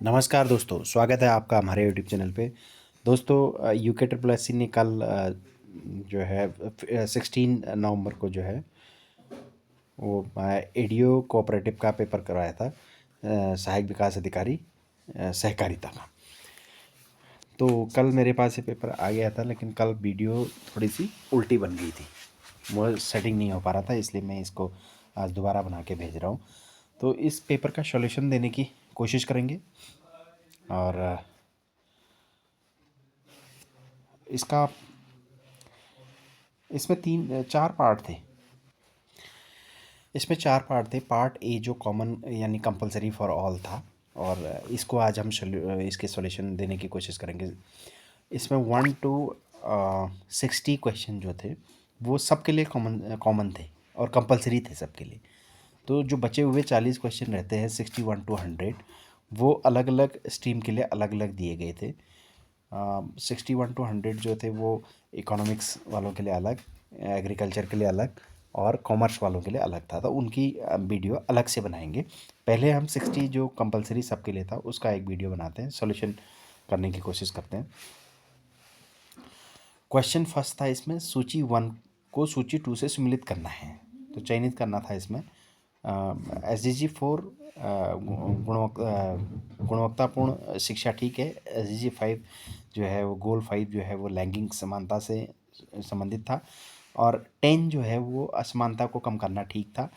नमस्कार दोस्तों, स्वागत है आपका हमारे यूट्यूब चैनल पे। दोस्तों यूके ट्रिपल एस सी ने कल जो है 16 नवंबर को जो है वो एडीओ कोऑपरेटिव का पेपर करवाया था, सहायक विकास अधिकारी सहकारिता का। तो कल मेरे पास ये पेपर आ गया था, लेकिन कल वीडियो थोड़ी सी उल्टी बन गई थी, वो सेटिंग नहीं हो पा रहा था, इसलिए मैं इसको आज दोबारा बना के भेज रहा हूँ। तो इस पेपर का सॉल्यूशन देने की कोशिश करेंगे और इसका इसमें चार पार्ट थे। इसमें चार पार्ट थे। पार्ट ए जो कॉमन यानी कंपलसरी फॉर ऑल था, और इसको आज हम इसके सॉल्यूशन देने की कोशिश करेंगे। इसमें 1 to 60 क्वेश्चन जो थे वो सबके लिए कॉमन थे और कंपलसरी थे सबके लिए। तो जो बचे हुए 40 क्वेश्चन रहते हैं 61 to 100, वो अलग अलग स्ट्रीम के लिए अलग अलग दिए गए थे। 61 to 100 जो थे वो इकोनॉमिक्स वालों के लिए अलग, एग्रीकल्चर के लिए अलग और कॉमर्स वालों के लिए अलग था। तो उनकी वीडियो अलग से बनाएंगे। पहले हम 60 जो कंपलसरी सबके लिए था उसका एक वीडियो बनाते हैं, सॉल्यूशन करने की कोशिश करते हैं। क्वेश्चन फर्स्ट था इसमें, सूची 1 को सूची 2 से सम्मिलित करना है। तो चयनित करना था इसमें SDG 4 गुणवत्तापूर्ण शिक्षा, ठीक है। SDG 5 जो है वो गोल 5 जो है वो लैंगिक समानता से संबंधित था, और 10 जो है वो असमानता को कम करना, ठीक था।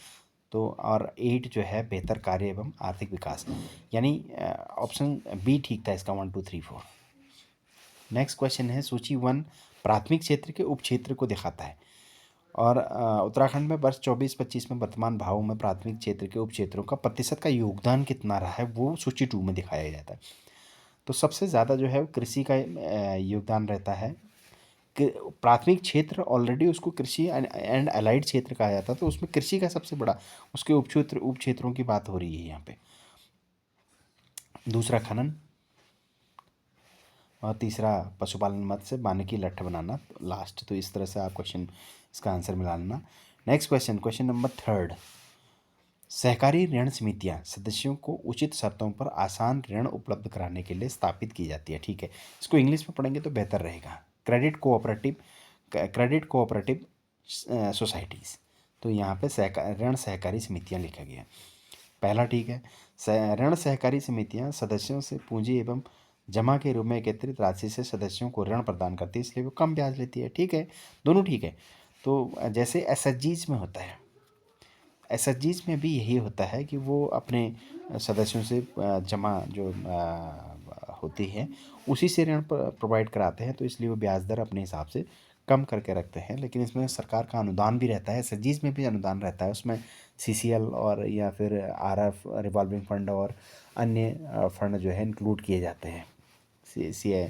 तो और 8 जो है बेहतर कार्य एवं आर्थिक विकास, यानी ऑप्शन बी ठीक था इसका, 1 2 3 4। नेक्स्ट क्वेश्चन है, सूची 1 प्राथमिक क्षेत्र के उप क्षेत्र को दिखाता है, और उत्तराखंड में वर्ष 24-25 में वर्तमान भावों में प्राथमिक क्षेत्र के उप क्षेत्रों का प्रतिशत का योगदान कितना रहा है वो सूची 2 में दिखाया जाता है। तो सबसे ज़्यादा जो है वो कृषि का योगदान रहता है। प्राथमिक क्षेत्र ऑलरेडी उसको कृषि एंड अलाइड क्षेत्र कहा जाता है, तो उसमें कृषि का सबसे बड़ा, उसके उप क्षेत्रों की बात हो रही है यहाँ पे। दूसरा खनन, और तीसरा पशुपालन, मत्स्य, वानिकी, लट्ठ बनाना, लास्ट। तो इस तरह से आप क्वेश्चन इसका आंसर मिला लेना। नेक्स्ट क्वेश्चन, क्वेश्चन नंबर 3, सहकारी ऋण समितियां सदस्यों को उचित शर्तों पर आसान ऋण उपलब्ध कराने के लिए स्थापित की जाती है, ठीक है। इसको इंग्लिश में पढ़ेंगे तो बेहतर रहेगा। Credit cooperative societies. तो यहाँ पे ऋण सहकारी समितियाँ लिखा गया। पहला ठीक है, ऋण सहकारी समितियाँ सदस्यों से पूंजी एवं जमा के रूप में एकत्रित राशि से सदस्यों को ऋण प्रदान करती है, इसलिए वो कम ब्याज लेती है, ठीक है। दोनों ठीक है। तो जैसे एसएचजीज में होता है, एसएचजीज में भी यही होता है कि वो अपने सदस्यों से जमा जो होती है उसी से ऋण प्रोवाइड कराते हैं, तो इसलिए वो ब्याज दर अपने हिसाब से कम करके रखते हैं। लेकिन इसमें सरकार का अनुदान भी रहता है, एसएचजीज में भी अनुदान रहता है, उसमें सीसीएल और या फिर आरएफ रिवॉल्विंग फंड और अन्य फंड जो है इंक्लूड किए जाते हैं। सी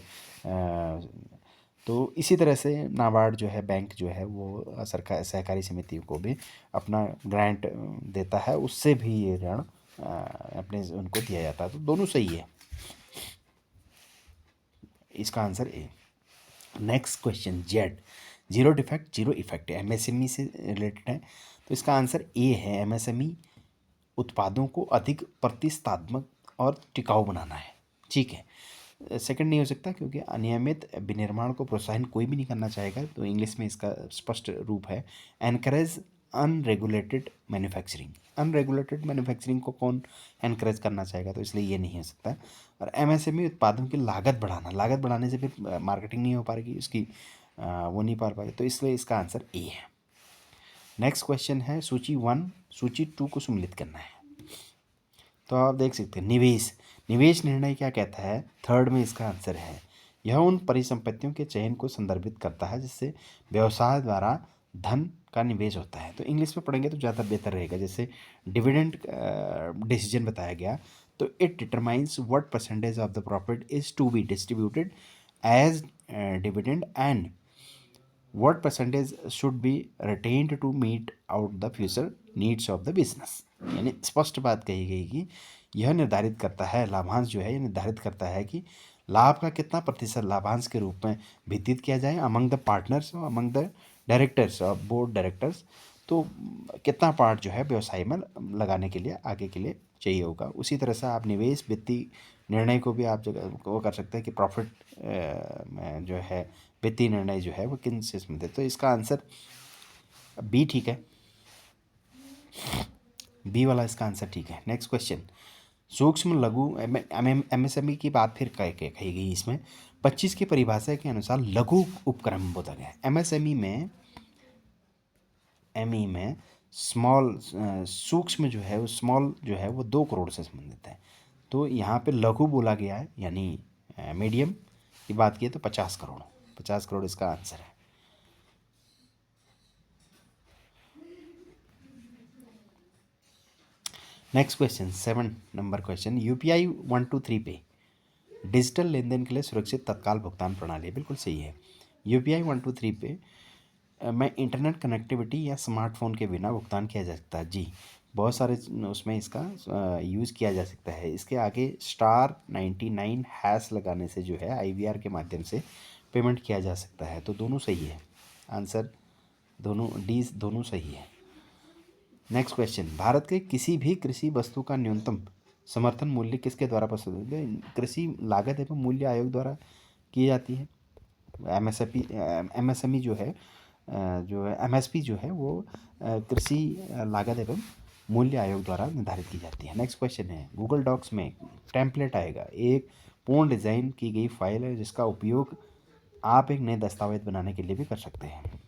तो इसी तरह से नाबार्ड जो है बैंक जो है वो सरकार सहकारी समितियों को भी अपना ग्रांट देता है, उससे भी ये ऋण अपने उनको दिया जाता है। तो दोनों सही है, इसका answer A. Next question, Z, zero defect zero effect, MSME से रिलेटेड है, तो इसका आंसर ए है। एमएसएमई उत्पादों को अधिक प्रतिस्पर्धात्मक और टिकाऊ बनाना है, ठीक है। सेकंड नहीं हो सकता, क्योंकि अनियमित विनिर्माण को प्रोत्साहन कोई भी नहीं करना चाहेगा, तो इंग्लिश में इसका स्पष्ट रूप है, encourage unregulated manufacturing. Unregulated manufacturing को कौन एनकरेज करना चाहेगा, तो इसलिए ये नहीं हो सकता। और एमएसएमई उत्पादों की लागत बढ़ाना, लागत बढ़ाने से फिर मार्केटिंग नहीं हो पाएगी उसकी, वो नहीं पा पाएगी, तो इसलिए इसका आंसर ए है। नेक्स्ट क्वेश्चन है, सूची 1 सूची 2 को सम्मिलित करना है। तो आप देख सकते हैं, निवेश, निवेश निर्णय क्या कहता है, थर्ड में इसका आंसर है। यह उन परिसंपत्तियों के चयन को संदर्भित करता है जिससे व्यवसाय द्वारा धन का निवेश होता है। तो इंग्लिश में पढ़ेंगे तो ज़्यादा बेहतर रहेगा। जैसे डिविडेंड डिसीजन बताया गया, तो it determines what percentage of the profit is to be distributed as dividend and what percentage should be retained to meet out the future needs of the business। यानी स्पष्ट बात कही गई कि यह निर्धारित करता है, लाभांश जो है ये निर्धारित करता है कि लाभ का कितना प्रतिशत लाभांश के रूप में वितरित किया जाए अमंग द पार्टनर्स और among the directors of board directors तो कितना पार्ट जो है व्यवसाय में लगाने के लिए आगे के लिए चाहिए होगा। उसी तरह से आप निवेश वित्तीय निर्णय को भी आप जगह वो कर सकते हैं कि प्रॉफिट में जो है वित्तीय निर्णय जो है वो किन से संबंधित। तो इसका आंसर बी ठीक है, बी वाला इसका आंसर ठीक है। नेक्स्ट क्वेश्चन, सूक्ष्म लघु एमएसएमई की बात फिर कही गई इसमें। 25 की परिभाषा के अनुसार लघु उपक्रम बोला गया है। एमएसएमई में स्मॉल सूक्ष्म जो है वो स्मॉल जो है वो 2 करोड़ से संबंधित है। तो यहाँ पे लघु बोला गया है, यानी मीडियम की बात की तो 50 करोड़, 50 करोड़ इसका आंसर है। Next question 7 number question, UPI 123 पे डिजिटल लेन देन के लिए सुरक्षित तत्काल भुगतान प्रणाली, बिल्कुल सही है। यूपीआई 123 पे में इंटरनेट कनेक्टिविटी या स्मार्टफोन के बिना भुगतान किया जा सकता है। जी, बहुत सारे उसमें इसका यूज़ किया जा सकता है। इसके आगे *99# लगाने से जो है आईवीआर के माध्यम से पेमेंट किया जा सकता है। तो दोनों सही है, आंसर दोनों डी दोनों सही है। नेक्स्ट क्वेश्चन, भारत के किसी भी कृषि वस्तु का न्यूनतम समर्थन मूल्य किसके द्वारा प्रस्तुत है? कृषि लागत एवं मूल्य आयोग द्वारा की जाती है। एमएसएमई जो है एमएसपी जो है वो कृषि लागत एवं मूल्य आयोग द्वारा निर्धारित की जाती है। नेक्स्ट क्वेश्चन है, गूगल डॉक्स में टेम्पलेट आएगा, एक पूर्ण डिज़ाइन की गई फाइल है जिसका उपयोग आप एक नए दस्तावेज बनाने के लिए भी कर सकते हैं।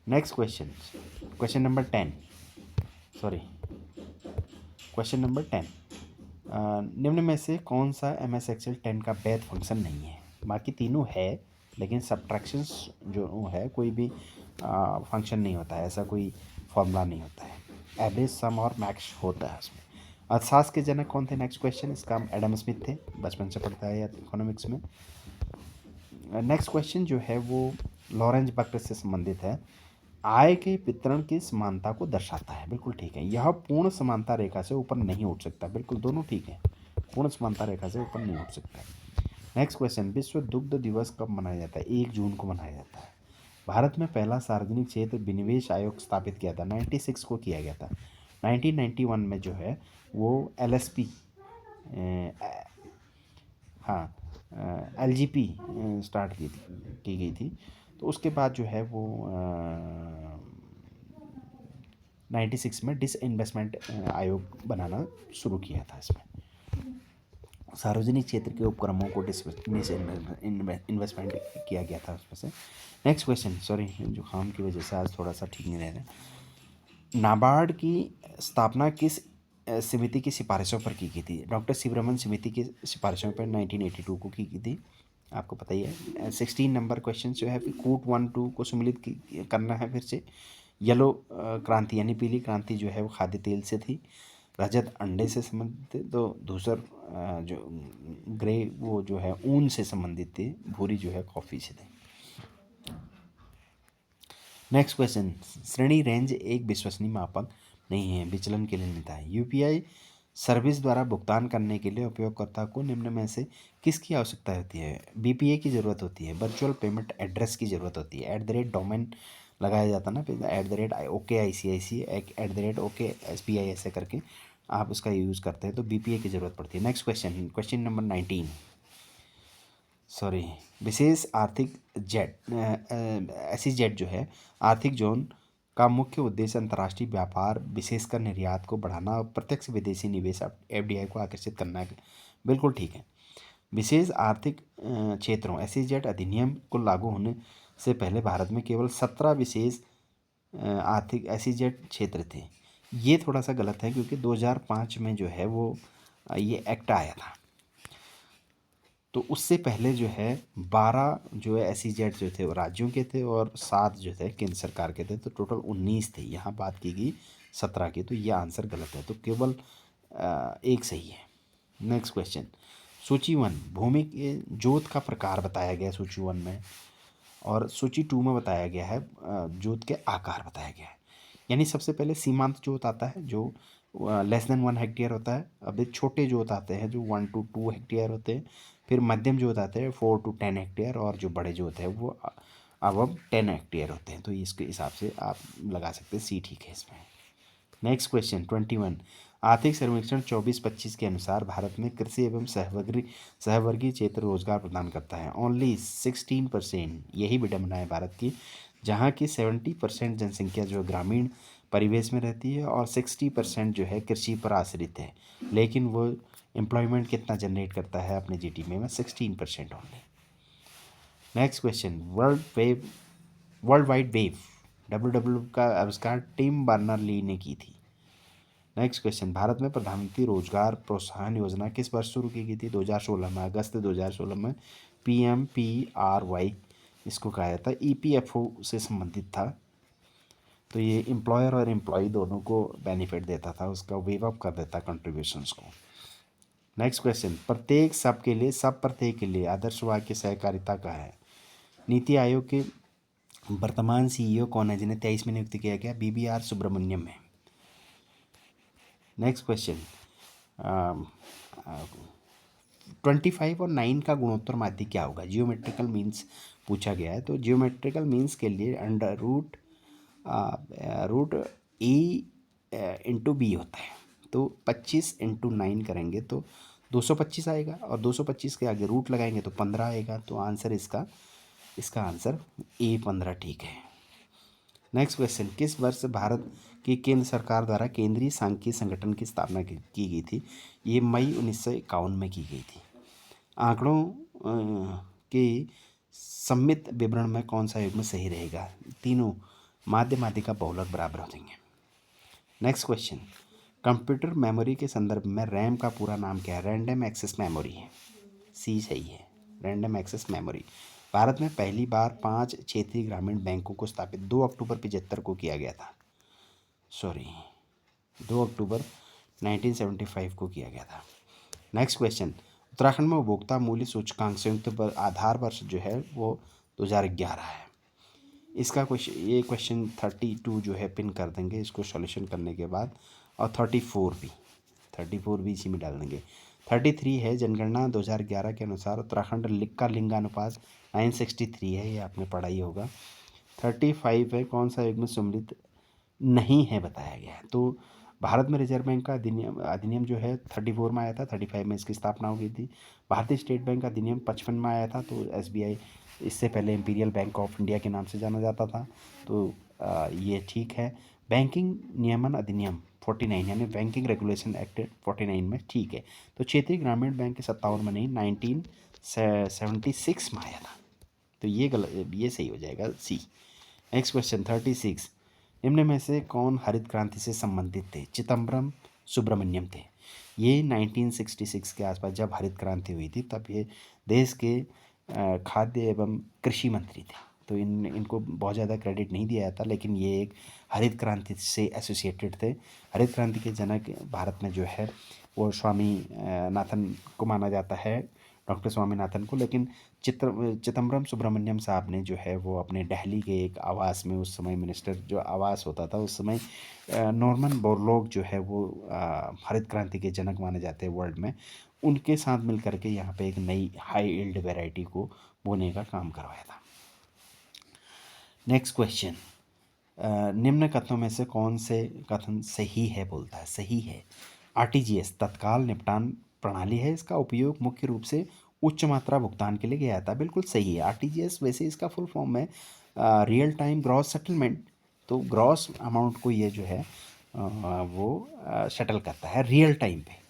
Next question, question number 10 question number 10, निम्न में से कौन सा एमएस एक्सेल 10 का वैध फंक्शन नहीं है? बाकी तीनों है, लेकिन सब्ट्रैक्शंस जो है कोई भी फंक्शन नहीं होता है, ऐसा कोई फॉर्मूला नहीं होता है। एवरेज, सम और मैक्स होता है उसमें। अर्थशास्त्र के जनक कौन थे? नेक्स्ट क्वेश्चन, इसका एडम स्मिथ थे, बचपन से पढ़ता है या इकोनॉमिक्स में। नेक्स्ट क्वेश्चन जो है वो लॉरेंज बक्र से संबंधित है, आय के वितरण की समानता को दर्शाता है, बिल्कुल ठीक है। यह पूर्ण समानता रेखा से ऊपर नहीं उठ सकता, बिल्कुल दोनों ठीक है, पूर्ण समानता रेखा से ऊपर नहीं उठ सकता। नेक्स्ट क्वेश्चन, विश्व दुग्ध दिवस कब मनाया जाता है? 1 जून को मनाया जाता है। भारत में पहला सार्वजनिक क्षेत्र विनिवेश आयोग स्थापित किया था, 96 को किया गया था। 1991 में जो है वो एलएसपी हाँ एलजीपी स्टार्ट की गई थी। तो उसके बाद जो है वो 96 में डिसइन्वेस्टमेंट आयोग बनाना शुरू किया था। इसमें सार्वजनिक क्षेत्र के उपक्रमों को इन्वेस्टमेंट किया गया था उसमें से। नेक्स्ट क्वेश्चन, सॉरी जुकाम की वजह से आज थोड़ा सा ठीक नहीं रह रहा। नाबार्ड की स्थापना किस समिति की सिफारिशों पर की गई थी? डॉक्टर शिवरमन समिति की सिफारिशों पर 1982 को की गई थी, आपको पता ही है। 16 नंबर क्वेश्चन जो है कूट 1-2 को सम्मिलित करना है फिर से। येलो क्रांति यानी पीली क्रांति जो है वो खाद्य तेल से थी, रजत अंडे से संबंधित थे, तो धूसर जो ग्रे वो जो है ऊन से संबंधित थी, भूरी जो है कॉफ़ी से थी। नेक्स्ट क्वेश्चन, श्रेणी रेंज एक विश्वसनीय मापक नहीं है, विचलन के लिए मिलता है। यूपीआई सर्विस द्वारा भुगतान करने के लिए उपयोगकर्ता को निम्न में से किसकी आवश्यकता होती है? बीपीए की ज़रूरत होती है, वर्चुअल पेमेंट एड्रेस की ज़रूरत होती है, डोमेन लगाया जाता है ना, फिर @OKICIC @OKSBI ऐसे करके आप उसका यूज़ करते हैं, तो बीपीए की ज़रूरत पड़ती है। नेक्स्ट क्वेश्चन, क्वेश्चन नंबर 19, विशेष आर्थिक जेड जो है आर्थिक जोन का मुख्य उद्देश्य अंतर्राष्ट्रीय व्यापार, विशेषकर निर्यात को बढ़ाना और प्रत्यक्ष विदेशी निवेश एफडीआई को आकर्षित करना है, बिल्कुल ठीक है। विशेष आर्थिक क्षेत्रों जेड अधिनियम को लागू होने से पहले भारत में केवल 17 विशेष आर्थिक जेड क्षेत्र थे। ये थोड़ा सा गलत है क्योंकि 2005 में जो है वो ये एक्ट आया था, तो उससे पहले जो है 12 जो है जेड जो थे वो राज्यों के थे और 7 जो थे केंद्र सरकार के थे, तो टोटल 19 थे। यहाँ बात की गई 17 की, तो ये आंसर गलत है, तो केवल एक सही है। नेक्स्ट क्वेश्चन, सूची 1 भूमि के जोत का प्रकार बताया गया है सूची 1 में, और सूची 2 में बताया गया है जोत के आकार बताया गया है। यानी सबसे पहले सीमांत जोत आता है जो लेस देन 1 हेक्टेयर होता है। अभी छोटे जोत आते हैं जो 1 to 2 हेक्टेयर होते हैं। फिर मध्यम जोत आते हैं 4 to 10 हेक्टेयर, और जो बड़े जोत है वो अब 10 हेक्टेयर होते हैं। तो इसके हिसाब से आप लगा सकते हैं सी ठीक है इसमें। नेक्स्ट क्वेश्चन 21, आर्थिक सर्वेक्षण 24-25 के अनुसार भारत में कृषि एवं सहवर्गीय क्षेत्र रोजगार प्रदान करता है। ओनली 16%, यही विडम्बना है भारत की, जहाँ की 70% जनसंख्या जो ग्रामीण परिवेश में रहती है और 60% जो है कृषि पर आश्रित है, लेकिन वो एम्प्लॉयमेंट कितना जनरेट करता है अपने जीडीपी में? 16% only. Next question, world wide web WWW का आविष्कार टिम बर्नर ली ने की थी। नेक्स्ट क्वेश्चन, भारत में प्रधानमंत्री रोजगार प्रोत्साहन योजना किस वर्ष शुरू की गई थी? 2016 में, अगस्त 2016 में। PMPRY इसको कहा जाता है, EPFO से संबंधित था। तो ये एम्प्लॉयर और एम्प्लॉय दोनों को बेनिफिट देता था, उसका वेव अप कर देता कंट्रीब्यूशंस को। नेक्स्ट क्वेश्चन, प्रत्येक सब के लिए, सब प्रत्येक के लिए आदर्श वाक्य सहकारिता का है। नीति आयोग के वर्तमान CEO कौन है जिन्हें 23 में नियुक्त किया गया? BBR सुब्रमण्यम है। नेक्स्ट क्वेश्चन, 25 और 9 का गुणोत्तर माध्य क्या होगा? जियोमेट्रिकल मीन्स पूछा गया है। तो जियोमेट्रिकल मीन्स के लिए अंडर रूट ए इंटू बी होता है। तो 25 इंटू 9 करेंगे तो 225 आएगा, और 225 के आगे रूट लगाएंगे तो 15 आएगा। तो आंसर इसका आंसर A15 ठीक है। नेक्स्ट क्वेश्चन, किस वर्ष भारत की केंद्र सरकार द्वारा केंद्रीय सांख्यिकी संगठन की स्थापना की गई थी? ये मई 1951 में की गई थी। आंकड़ों के सम्मित विवरण में कौन सा युग्म सही रहेगा? तीनों माध्य माध्यिका बहुलक बराबर हो जाएंगे। नेक्स्ट क्वेश्चन, कंप्यूटर मेमोरी के संदर्भ में रैम का पूरा नाम क्या है? रैंडम एक्सेस मेमोरी है, सी सही है, रैंडम एक्सेस मेमोरी। भारत में पहली बार 5 क्षेत्रीय ग्रामीण बैंकों को स्थापित 2 अक्टूबर 75 को किया गया था। 2 अक्टूबर 1975 को किया गया था। नेक्स्ट क्वेश्चन, उत्तराखंड में उपभोक्ता मूल्य सूचकांक संयुक्त आधार वर्ष जो है वो 2011 है। इसका ये क्वेश्चन 32 जो है पिन कर देंगे इसको सॉल्यूशन करने के बाद, और 34 भी इसी में डाल देंगे। 33 है, जनगणना 2011 के अनुसार उत्तराखंड का लिंगानुपात 963 है, ये आपने पढ़ा ही होगा। 35 है, कौन सा युग्म सम्मिलित नहीं है बताया गया है? तो भारत में रिजर्व बैंक का अधिनियम जो है 34 में आया था, 35 में इसकी स्थापना हो गई थी। भारतीय स्टेट बैंक का अधिनियम 55 में आया था। तो SBI इससे पहले इंपीरियल बैंक ऑफ इंडिया के नाम से जाना जाता था। तो ये ठीक है। बैंकिंग नियमन अधिनियम 49 यानी बैंकिंग रेगुलेशन एक्ट 49 में ठीक है। तो क्षेत्रीय ग्रामीण बैंक के 57 में नहीं, 1976 में आया था। तो ये गलत, ये सही हो जाएगा सी। नेक्स्ट क्वेश्चन 36, निम्न में से कौन हरित क्रांति से संबंधित थे? चिदम्बरम सुब्रमण्यम थे। ये 1966 के आसपास जब हरित क्रांति हुई थी तब ये देश के खाद्य एवं कृषि मंत्री थे। तो इनको बहुत ज़्यादा क्रेडिट नहीं दिया जाता, लेकिन ये एक हरित क्रांति से एसोसिएटेड थे। हरित क्रांति के जनक भारत में जो है वो स्वामी नाथन को माना जाता है, डॉक्टर स्वामीनाथन को। लेकिन चिदम्बरम सुब्रमण्यम साहब ने जो है वो अपने दिल्ली के एक आवास में, उस समय मिनिस्टर जो आवास होता था उस समय, नॉर्मन बोरलॉग जो है वो हरित क्रांति के जनक माने जाते हैं वर्ल्ड में, उनके साथ मिल करके यहाँ पे एक नई हाई यील्ड वैरायटी को बोने का काम करवाया था। नेक्स्ट क्वेश्चन, निम्न कथनों में से कौन से कथन सही है? बोलता है सही है। RTGS तत्काल निपटान प्रणाली है, इसका उपयोग मुख्य रूप से उच्च मात्रा भुगतान के लिए किया जाता है। बिल्कुल सही है। RTGS वैसे इसका फुल फॉर्म है रियल टाइम ग्रॉस सेटलमेंट। तो ग्रॉस अमाउंट को ये जो है वो सेटल करता है रियल टाइम पे।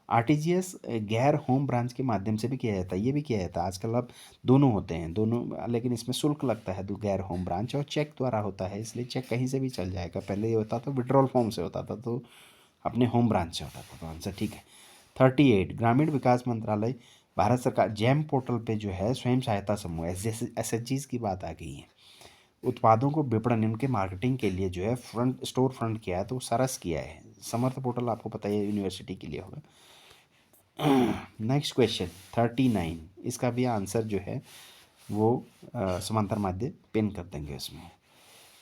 RTGS गैर होम ब्रांच के माध्यम से भी किया जाता है, ये भी किया जाता है आजकल। अब दोनों होते हैं, दोनों, लेकिन इसमें शुल्क लगता है। गैर होम ब्रांच और चेक द्वारा होता है, इसलिए चेक कहीं से भी चल जाएगा। पहले ये होता था विड्रॉल फॉर्म से होता था, तो अपने होम ब्रांच से होता था। तो आंसर ठीक है। 38, ग्रामीण विकास मंत्रालय भारत सरकार जैम पोर्टल पे जो है स्वयं सहायता समूह SHGs की बात आ गई है। उत्पादों को विपणन के मार्केटिंग के लिए जो है फ्रंट स्टोर फ्रंट किया है, तो सरस किया है। समर्थ पोर्टल आपको पता है यूनिवर्सिटी के लिए होगा। नेक्स्ट क्वेश्चन 39, इसका भी आंसर जो है वो समांतर माध्य पिन कर देंगे उसमें।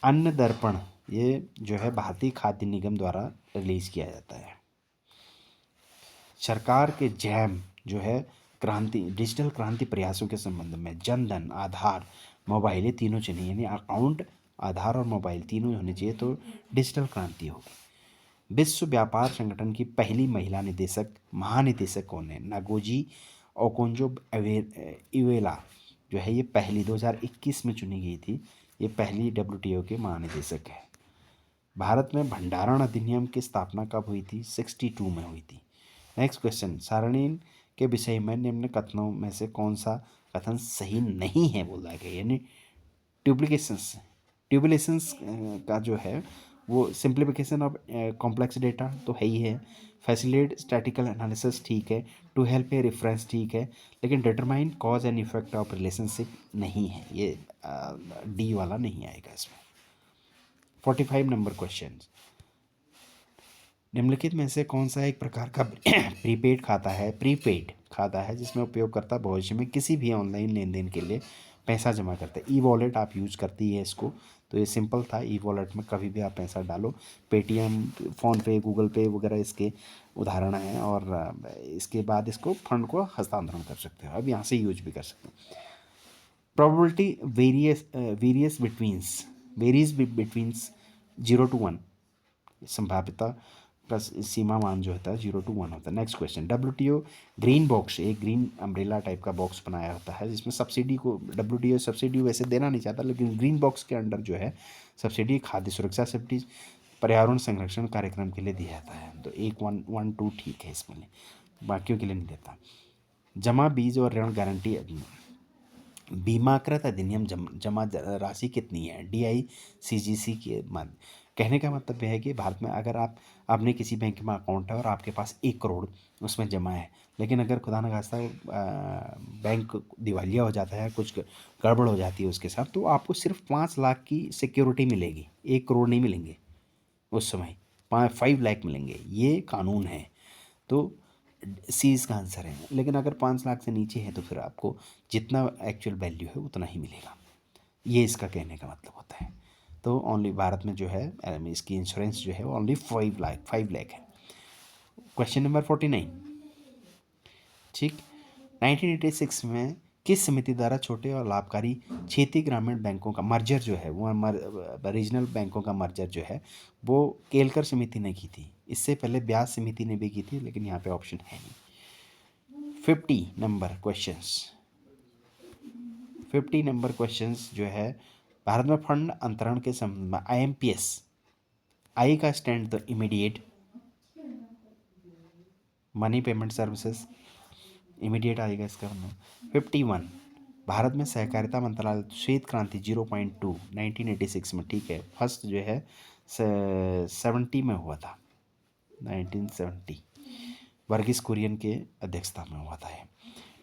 अन्न दर्पण ये जो है भारतीय खाद्य निगम द्वारा रिलीज किया जाता है। सरकार के जैम जो है क्रांति, डिजिटल क्रांति प्रयासों के संबंध में जनधन, आधार, मोबाइल, ये तीनों चाहिए, यानी अकाउंट, आधार और मोबाइल तीनों होने चाहिए, तो डिजिटल क्रांति होगी। विश्व व्यापार संगठन की पहली महिला निदेशक महानिदेशक कौन है? नागोजी ओकोंजो इवेला जो है, ये पहली 2021 में चुनी गई थी, ये पहली WTO के महानिदेशक है। भारत में भंडारण अधिनियम की स्थापना कब हुई थी? 62 में हुई थी। नेक्स्ट क्वेश्चन, सारणीन के विषय में निम्न कथनों में से कौन सा कथन सही नहीं है बोला गया? यानी ट्यूबुलेशंस का जो है वो सिंप्लीफिकेशन ऑफ कॉम्प्लेक्स डेटा तो है ही है, फैसिलिटेट स्टैटिकल एनालिसिस ठीक है, टू हेल्प ए रेफरेंस ठीक है, लेकिन determine cause and effect of relationship नहीं है, ये डी वाला नहीं आएगा इसमें। 45 नंबर क्वेश्चन, निम्नलिखित में से कौन सा एक प्रकार का प्रीपेड खाता है जिसमें उपयोगकर्ता भविष्य में किसी भी ऑनलाइन लेन देन के लिए पैसा जमा करते हैं? ई वॉलेट आप यूज़ करती है इसको, तो ये सिंपल था। ई वॉलेट में कभी भी आप पैसा डालो, पेटीएम, फ़ोनपे, गूगल पे वगैरह इसके उदाहरण हैं, और इसके बाद इसको फंड को हस्तांतरण कर सकते हो, अब यहाँ से यूज भी कर सकते हो। प्रोबेबिलिटी वेरीज बिटवीन्स 0 to 1, संभाव्यता का सीमा मान जो होता है 0 to 1 होता है। Next question, WTO green box, एक ग्रीन अम्ब्रेला टाइप का बॉक्स बनाया होता है जिसमें सब्सिडी को, WTO सब्सिडी वैसे देना नहीं चाहता, लेकिन ग्रीन बॉक्स के अंडर जो है सब्सिडी खाद्य सुरक्षा सब्सिडी पर्यावरण संरक्षण कार्यक्रम के लिए दिया जाता है, तो 1 1 2 ठीक है इसमें, बाकियों के लिए नहीं देता। जमा बीज और ऋण गारंटी बीमाकृत अधिनियम जमा राशि कितनी है? DICGC के मध्य, कहने का मतलब यह है कि भारत में अगर आपने किसी बैंक में अकाउंट है और आपके पास 1 करोड़ उसमें जमा है, लेकिन अगर खुदा न खास्ता बैंक दिवालिया हो जाता है, कुछ गड़बड़ हो जाती है उसके साथ, तो आपको सिर्फ 5 लाख की सिक्योरिटी मिलेगी, 1 करोड़ नहीं मिलेंगे उस समय, 5 लाख मिलेंगे, ये कानून है। तो सी इसका आंसर है, लेकिन अगर 5 लाख से नीचे है तो फिर आपको जितना एक्चुअल वैल्यू है उतना ही मिलेगा, ये इसका कहने का मतलब होता है। तो ओनली भारत में जो है इसकी इंश्योरेंस जो है वो ओनली 5 लाख है। क्वेश्चन नंबर 49, ठीक, 1986 में किस समिति द्वारा छोटे और लाभकारी क्षेत्रीय ग्रामीण बैंकों का मर्जर जो है वो रीजनल बैंकों का मर्जर जो है वो केलकर समिति ने की थी? इससे पहले ब्यास समिति ने भी की थी, लेकिन यहाँ पे ऑप्शन है नहीं। 50 नंबर क्वेश्चंस जो है, भारत में फंड अंतरण के संबंध में IMPS, आई का स्टैंड तो immediate money payment services, immediate आएगा इसका मतलब। 51, भारत में सहकारिता मंत्रालय श्वेत क्रांति 0.2 1986 में, ठीक है, फर्स्ट जो है 70 में हुआ था, 1970, वर्गीस कुरियन के अध्यक्षता में हुआ था।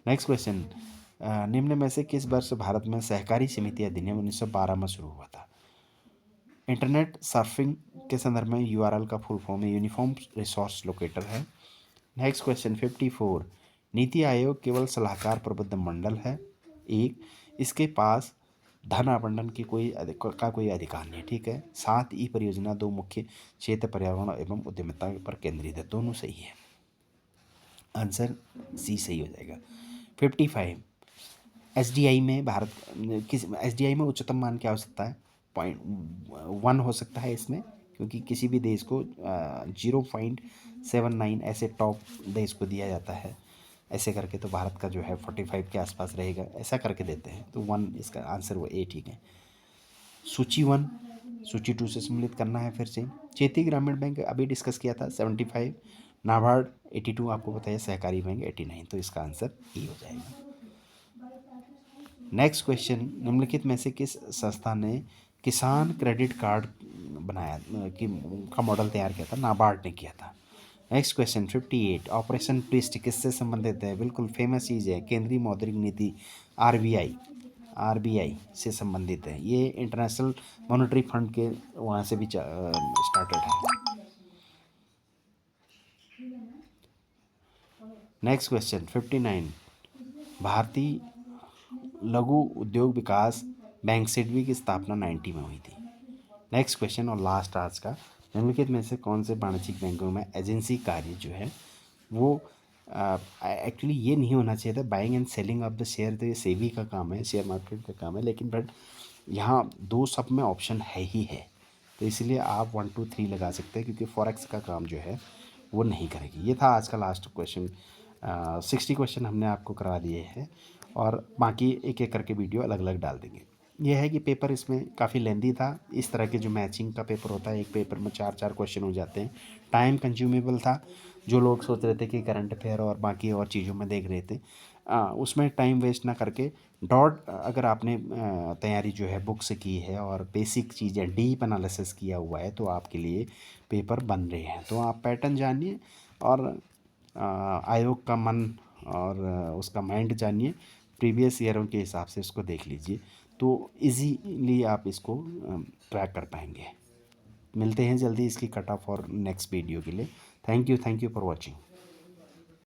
नेक्स्ट क्वेश्चन, निम्न में से किस वर्ष भारत में सहकारी समिति अधिनियम 1912 में शुरू हुआ था? इंटरनेट सर्फिंग के संदर्भ में URL का फुल फॉर्म है यूनिफॉर्म रिसोर्स लोकेटर है। नेक्स्ट क्वेश्चन 54, नीति आयोग केवल सलाहकार प्रबुद्ध मंडल है, एक, इसके पास धन आवंटन की कोई अधिकार नहीं, ठीक है। 7, ई परियोजना 2 मुख्य क्षेत्र पर्यावरण एवं उद्यमिता पर केंद्रित है, दोनों सही है, आंसर सी सही हो जाएगा। 55, SDI में भारत किस SDI में उच्चतम मान की आवश्यकता है? 0.1 हो सकता है इसमें, क्योंकि किसी भी देश को 0.79 ऐसे टॉप देश को दिया जाता है, ऐसे करके तो भारत का जो है 45 के आसपास रहेगा, ऐसा करके देते हैं, तो 1 इसका आंसर वो A ठीक है। सूची 1 सूची 2 से सम्मिलित करना है फिर से। क्षेत्रीय ग्रामीण बैंक अभी डिस्कस किया था 75, नाबार्ड 82, आपको बताया सहकारी बैंक 89, तो इसका आंसर E हो जाएगा। नेक्स्ट क्वेश्चन, निम्नलिखित में से किस संस्था ने किसान क्रेडिट कार्ड बनाया कि का मॉडल तैयार किया था? नाबार्ड ने किया था। नेक्स्ट क्वेश्चन 58, ऑपरेशन ट्विस्ट किससे संबंधित है? बिल्कुल फेमस चीज़ है, केंद्रीय मौद्रिक नीति RBI से संबंधित है, ये इंटरनेशनल मॉनेटरी फंड के वहाँ से भी स्टार्टेड है। नेक्स्ट क्वेश्चन 59, भारतीय लघु उद्योग विकास बैंक सिडबी की स्थापना 90 में हुई थी। नेक्स्ट क्वेश्चन और लास्ट आज का, निम्नलिखित में से कौन से वाणिज्यिक बैंकों में एजेंसी कार्य जो है वो एक्चुअली ये नहीं होना चाहिए था। Buying and selling of the share तो ये सेबी का काम है, शेयर मार्केट का काम है, लेकिन बट यहाँ दो सब में ऑप्शन है ही है, तो इसलिए आप 1 2 3 लगा सकते हैं, क्योंकि फॉरेक्स का काम जो है वो नहीं करेगी। ये था आज का लास्ट क्वेश्चन। 60 क्वेश्चन हमने आपको करा दिए हैं, और बाकी एक एक करके वीडियो अलग अलग डाल देंगे। यह है कि पेपर इसमें काफ़ी लेंदी था। इस तरह के जो मैचिंग का पेपर होता है, एक पेपर में 4 4 क्वेश्चन हो जाते हैं, टाइम कंज्यूमेबल था। जो लोग सोच रहे थे कि करंट अफेयर और बाकी और चीज़ों में देख रहे थे, उसमें टाइम वेस्ट ना करके डॉट अगर आपने तैयारी जो है बुक से की है और बेसिक चीज़ें डीप एनालिसिस किया हुआ है, तो आपके लिए पेपर बन रहे हैं। तो आप पैटर्न जानिए और आयोग का मन और उसका माइंड जानिए, प्रीवियस ईयरों के हिसाब से उसको देख लीजिए, तो इजीली आप इसको ट्रैक कर पाएंगे। मिलते हैं जल्दी इसकी कट ऑफ और नेक्स्ट वीडियो के लिए। Thank you for watching.